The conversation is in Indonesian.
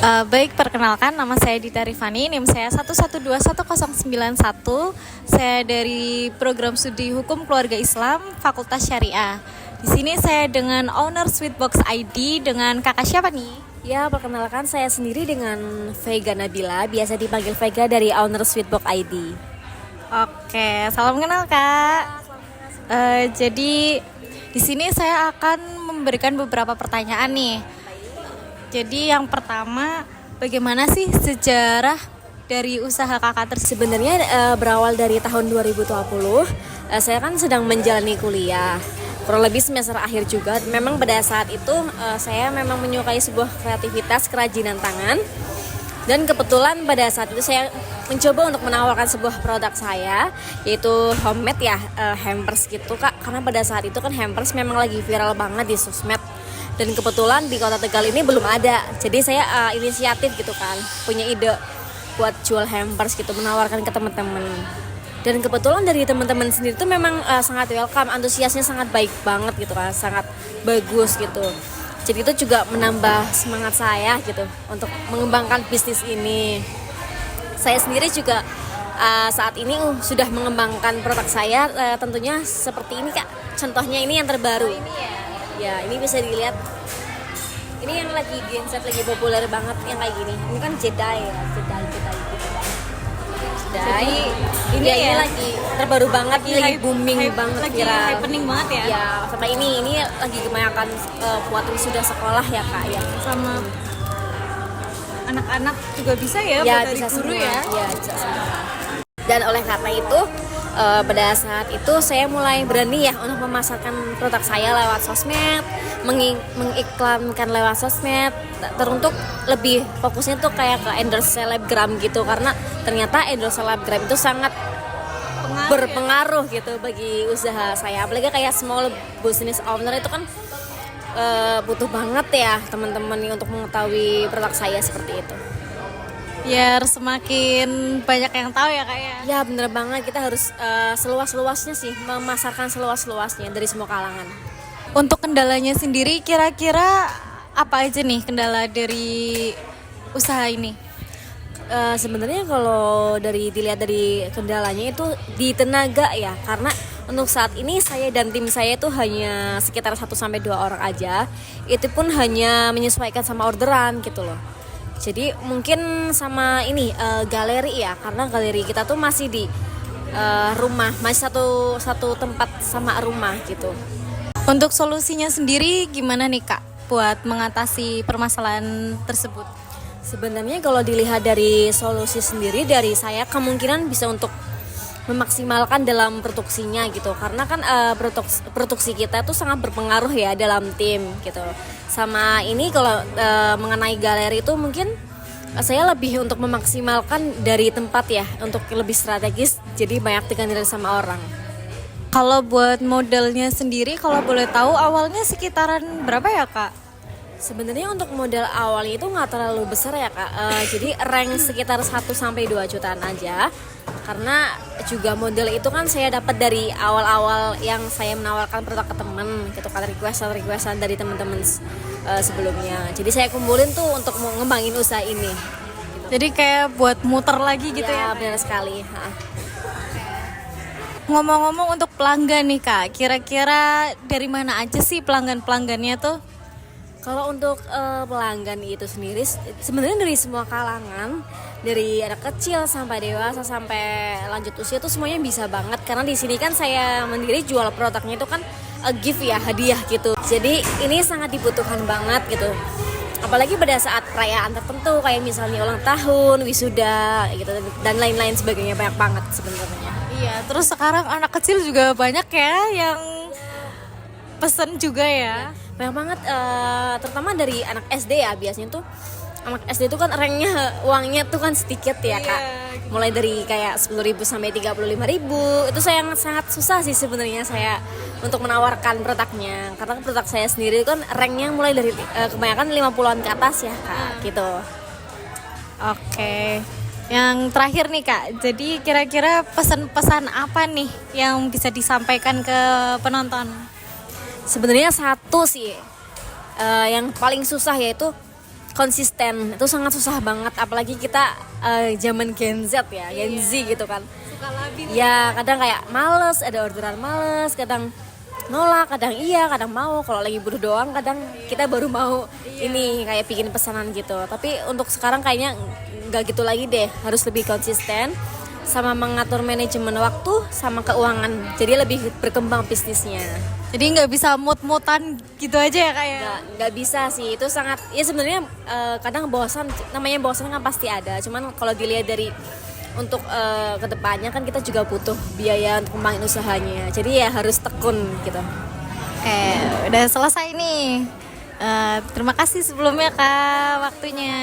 Baik, perkenalkan nama saya Dita Rifani, NIM saya 1121091. Saya dari program studi Hukum Keluarga Islam Fakultas Syariah. Di sini saya dengan owner Sweetbox ID dengan kakak siapa nih? Ya, perkenalkan saya sendiri dengan Vega Nabila, biasa dipanggil Vega dari owner Sweetbox ID. Oke, salam kenal Kak. Jadi di sini saya akan memberikan beberapa pertanyaan nih. Jadi yang pertama, bagaimana sih sejarah dari usaha kakak tersebut? Sebenarnya berawal dari tahun 2020, saya kan sedang menjalani kuliah, kurang lebih semester akhir juga. Memang pada saat itu saya memang menyukai sebuah kreativitas kerajinan tangan. Dan kebetulan pada saat itu saya mencoba untuk menawarkan sebuah produk saya, yaitu homemade ya, hampers gitu Kak. Karena pada saat itu kan hampers memang lagi viral banget di sosmed. Dan kebetulan di Kota Tegal ini belum ada. Jadi saya inisiatif gitu kan, punya ide buat jual hampers gitu, menawarkan ke teman-teman. Dan kebetulan dari teman-teman sendiri itu memang sangat welcome, antusiasnya sangat baik banget gitu kan, sangat bagus gitu. Jadi itu juga menambah semangat saya gitu untuk mengembangkan bisnis ini. Saya sendiri juga saat ini sudah mengembangkan produk saya, tentunya seperti ini Kak. Contohnya ini yang terbaru. Ini ya. Ya, ini bisa dilihat. Ini yang lagi genset, lagi populer banget yang kayak gini. Ini kan Jedi ya, Jedi gitu. Jadi Ini ya, ini lagi terbaru banget, lagi booming banget, lagi viral. happening banget ya. Ya, sama ini lagi kebanyakan buat wisuda sekolah ya Kak ya. Sama anak-anak juga bisa ya, Ya, buat dari bisa guru semua. ya. Ya, bisa semua. Dan oleh karena itu pada saat itu saya mulai berani ya untuk memasarkan produk saya lewat sosmed, mengiklankan lewat sosmed, teruntuk lebih fokusnya tuh kayak ke endorse selebgram gitu, karena ternyata endorse selebgram itu sangat berpengaruh gitu bagi usaha saya, apalagi kayak small business owner itu kan butuh banget ya teman-teman nih untuk mengetahui produk saya seperti itu. Biar semakin banyak yang tahu ya Kak ya. Ya bener banget, kita harus seluas-luasnya sih, memasarkan seluas-luasnya dari semua kalangan. Untuk kendalanya sendiri kira-kira apa aja nih kendala dari usaha ini? Sebenarnya kalau dilihat dari kendalanya itu di tenaga ya, karena untuk saat ini saya dan tim saya itu hanya sekitar 1-2 orang aja. Itu pun hanya menyesuaikan sama orderan gitu loh. Jadi mungkin sama ini galeri ya, karena galeri kita tuh masih di rumah, masih satu tempat sama rumah gitu. Untuk solusinya sendiri gimana nih Kak buat mengatasi permasalahan tersebut? Sebenarnya kalau dilihat dari solusi sendiri dari saya, kemungkinan bisa untuk memaksimalkan dalam produksinya gitu, karena kan produksi kita tuh sangat berpengaruh ya dalam tim gitu. Sama ini kalau mengenai galeri itu mungkin saya lebih untuk memaksimalkan dari tempat ya, untuk lebih strategis, jadi banyak diganti sama orang. Kalau buat modelnya sendiri kalau boleh tahu awalnya sekitaran berapa ya Kak? Sebenarnya untuk modal awalnya itu nggak terlalu besar ya Kak, jadi rank sekitar 1-2 jutaan aja. Karena juga model itu kan saya dapat dari awal-awal yang saya menawarkan produk ke teman gitu kan, requestan dari teman-teman sebelumnya. Jadi saya kumpulin tuh untuk mau ngembangin usaha ini. Jadi kayak buat muter lagi gitu ya? Benar sekali. Ngomong-ngomong untuk pelanggan nih Kak, kira-kira dari mana aja sih pelanggannya tuh? Kalau untuk pelanggan itu sendiri sebenarnya dari semua kalangan, dari anak kecil sampai dewasa sampai lanjut usia tuh semuanya bisa banget, karena di sini kan saya mandiri jual produknya itu kan gift ya, hadiah gitu. Jadi ini sangat dibutuhkan banget gitu. Apalagi pada saat perayaan tertentu kayak misalnya ulang tahun, wisuda gitu dan lain-lain sebagainya, banyak banget sebenarnya. Iya, terus sekarang anak kecil juga banyak ya yang pesen juga ya. Banyak banget, terutama dari anak SD ya. Biasanya tuh anak SD itu kan ranknya, uangnya tuh kan sedikit ya Kak. Mulai dari kayak 10.000 sampai 35.000. Itu saya sangat susah sih sebenarnya saya untuk menawarkan produknya, karena produk saya sendiri kan ranknya mulai dari kebanyakan 50-an ke atas ya Kak gitu. Oke. Yang terakhir nih Kak, jadi kira-kira pesan-pesan apa nih yang bisa disampaikan ke penonton? Sebenarnya satu sih yang paling susah, yaitu konsisten itu sangat susah banget, apalagi kita zaman Gen Z ya, Gen Z gitu kan. Suka labil. Ya kadang kayak males, ada orderan males, kadang nolak, kadang iya, kadang mau. Kalau lagi butuh doang kadang kita baru mau ini kayak bikin pesanan gitu. Tapi untuk sekarang kayaknya nggak gitu lagi deh, harus lebih konsisten sama mengatur manajemen waktu sama keuangan, jadi lebih berkembang bisnisnya. Jadi nggak bisa mut-mutan gitu aja ya kayak. Nggak bisa sih, itu sangat ya sebenarnya kadang bosan, namanya bosan kan pasti ada, cuman kalau dilihat dari untuk kedepannya kan kita juga butuh biaya untuk kembangin usahanya, jadi ya harus tekun gitu. Udah selesai nih. Terima kasih sebelumnya Kak waktunya.